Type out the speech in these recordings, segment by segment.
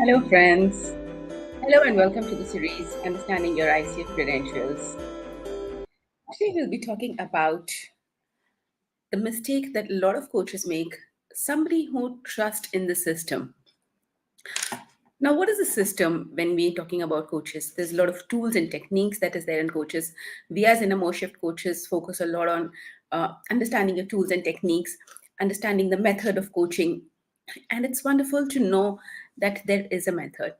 Hello, friends. Hello, and welcome to the series Understanding Your ICF Credentials. Today, we'll be talking about the mistake that a lot of coaches make, somebody who trusts in the system. Now, what is a system when we're talking about coaches? There's a lot of tools and techniques that is there in coaches. We as Inner Shift coaches focus a lot on understanding your tools and techniques, understanding the method of coaching. And it's wonderful to know that there is a method.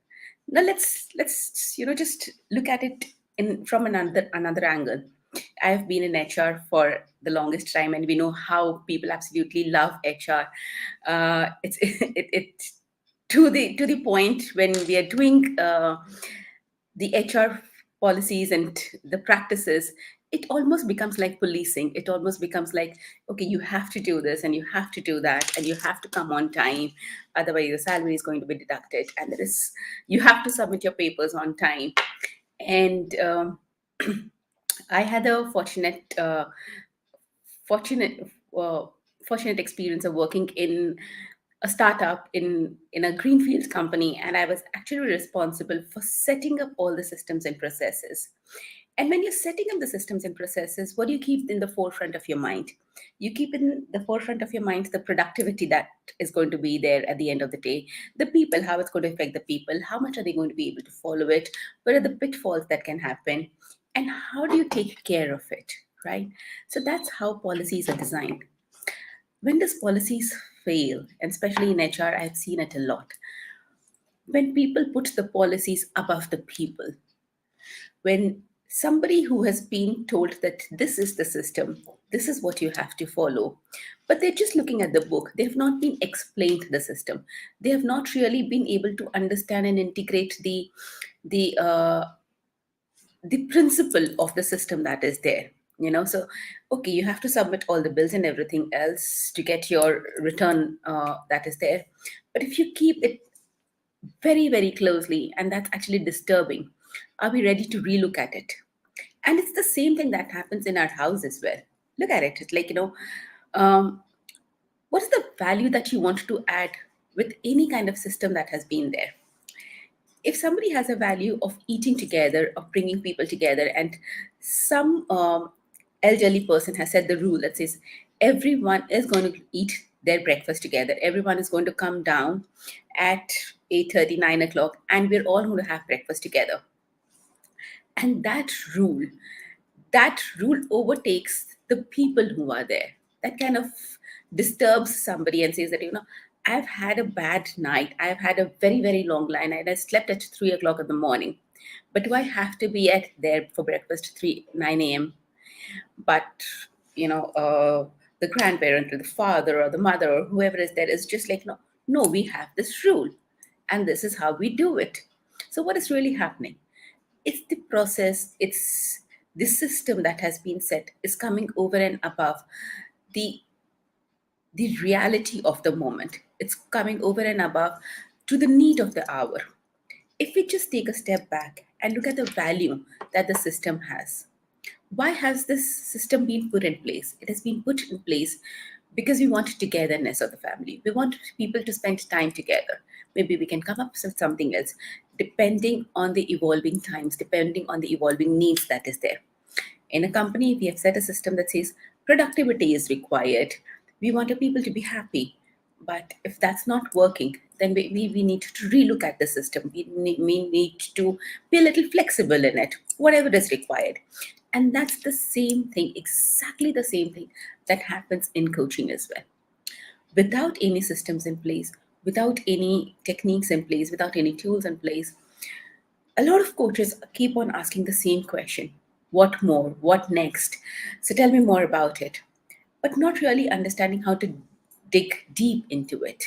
Now let's just look at it in from another angle. I've been in HR for the longest time, and we know how people absolutely love HR. It's it to the point when we are doing the HR policies and the practices, it almost becomes like policing. It almost becomes like, okay, you have to do this and you have to do that and you have to come on time, otherwise your salary is going to be deducted, and you have to submit your papers on time. And I had a fortunate uh, fortunate experience of working in a startup in a greenfield company, and I was actually responsible for setting up all the systems and processes. And when you're setting up the systems and processes, what do you keep in the forefront of your mind? You keep in the forefront of your mind the productivity that is going to be there at the end of the day, the people, how it's going to affect the people, how much are they going to be able to follow it, what are the pitfalls that can happen, and how do you take care of it, right? So that's how policies are designed. When does policies fail, and especially in HR, I've seen it a lot. When people put the policies above the people, when somebody who has been told that this is the system, this is what you have to follow, but they're just looking at the book, they've not been explained the system, they have not really been able to understand and integrate the the principle of the system that is there. So okay, you have to submit all the bills and everything else to get your return that is there, but if you keep it very very closely, and that's actually disturbing, are we ready to relook at it? And it's the same thing that happens in our house as well. Look at it, it's like, um, what is the value that you want to add with any kind of system that has been there? If somebody has a value of eating together, of bringing people together, and some elderly person has set the rule that says everyone is going to eat their breakfast together, everyone is going to come down at 8:30, 9 o'clock, and we're all going to have breakfast together. And that rule overtakes the people who are there. That kind of disturbs somebody and says that, I've had a bad night, I've had a very very long line, and I slept at 3 o'clock in the morning, but do I have to be at there for breakfast 9 a.m.? But the grandparent or the father or the mother or whoever is there is just like, no, we have this rule and this is how we do it. So what is really happening? It's the process, it's the system that has been set is coming over and above the the reality of the moment. It's coming over and above to the need of the hour. If we just take a step back and look at the value that the system has, why has this system been put in place? It has been put in place because we want togetherness of the family. We want people to spend time together. Maybe we can come up with something else, depending on the evolving times, depending on the evolving needs that is there. In a company, we have set a system that says productivity is required. We want our people to be happy. But if that's not working, then we need to relook at the system. We need to be a little flexible in it, whatever is required. And that's the same thing, exactly the same thing that happens in coaching as well. Without any systems in place, without any techniques in place, without any tools in place, a lot of coaches keep on asking the same question: what more? What next? So tell me more about it. But not really understanding how to dig deep into it.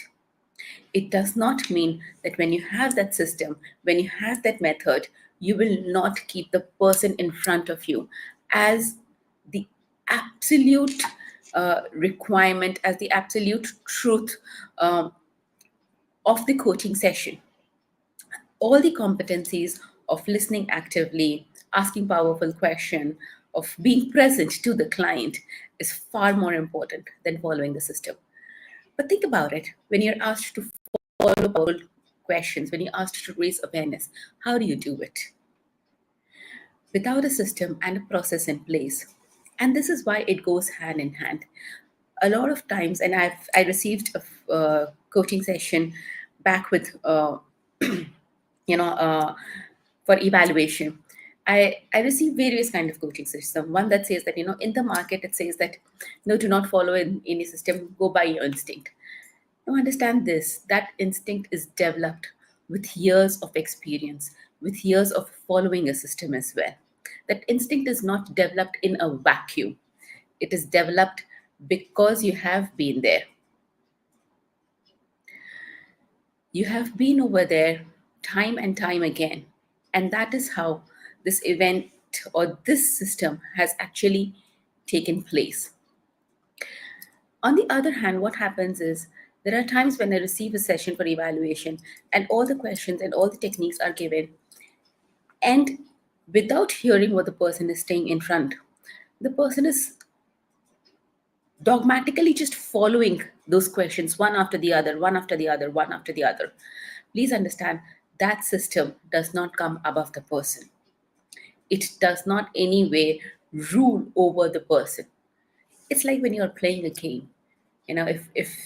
It does not mean that when you have that system, when you have that method, you will not keep the person in front of you as the absolute requirement, as the absolute truth um, of the coaching session. All the competencies of listening actively, asking powerful questions, of being present to the client is far more important than following the system. But think about it, when you're asked to follow powerful questions, when you're asked to raise awareness, how do you do it? Without a system and a process in place. And this is why it goes hand in hand. A lot of times, and I received a coaching session back with, you know, for evaluation. I receive various kind of coaching system. One that says that, in the market, it says that, do not follow in any system, go by your instinct. Now understand this, that instinct is developed with years of experience, with years of following a system as well. That instinct is not developed in a vacuum. It is developed because you have been there. You have been over there time and time again. And that is how this event or this system has actually taken place. On the other hand, what happens is there are times when I receive a session for evaluation and all the questions and all the techniques are given. And without hearing what the person is saying in front, the person is dogmatically just following those questions one after the other, one after the other, one after the other. Please understand that system does not come above the person. It does not anyway rule over the person. It's like when you're playing a game. If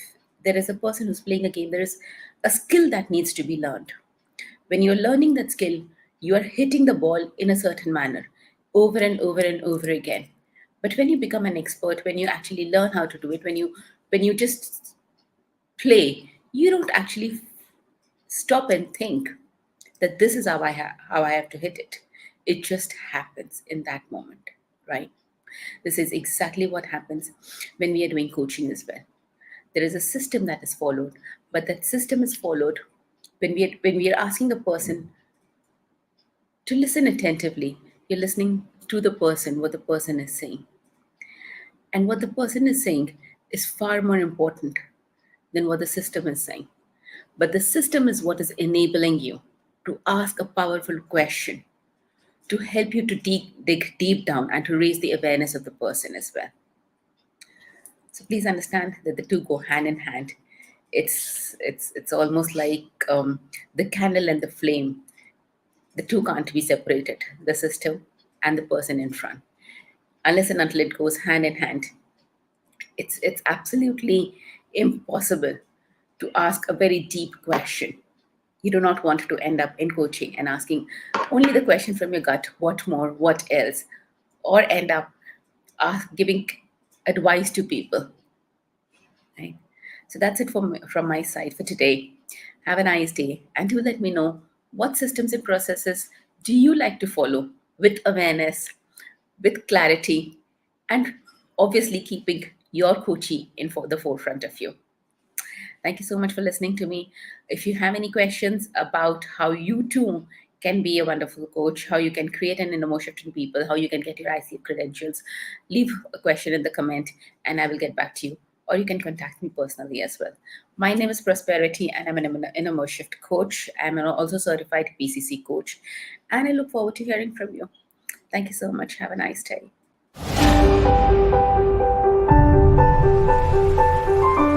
there is a person who's playing a game, there is a skill that needs to be learned. When you're learning that skill, you are hitting the ball in a certain manner over and over and over again. But when you become an expert, when you actually learn how to do it, when you just play, you don't actually stop and think that this is how I have to hit it. It just happens in that moment, right? This is exactly what happens when we are doing coaching as well. There is a system that is followed, but that system is followed when we are asking a person to listen attentively. You're listening to the person, what the person is saying. And what the person is saying is far more important than what the system is saying. But the system is what is enabling you to ask a powerful question, to help you to dig deep down and to raise the awareness of the person as well. So please understand that the two go hand in hand. It's almost like the candle and the flame. The two can't be separated, the system and the person in front. Unless and until it goes hand in hand, it's absolutely impossible to ask a very deep question. You do not want to end up in coaching and asking only the question from your gut, what more, what else, or end up giving advice to people. Right? So that's it from my side for today. Have a nice day, and do let me know what systems and processes do you like to follow with awareness, with clarity, and obviously keeping your coachee in for the forefront of you. Thank you so much for listening to me. If you have any questions about how you too can be a wonderful coach, how you can create an inner shift in people, how you can get your ICF credentials, leave a question in the comment and I will get back to you. Or you can contact me personally as well. My name is Prosperity and I'm an inner shift coach. I'm also certified PCC coach. And I look forward to hearing from you. Thank you so much. Have a nice day.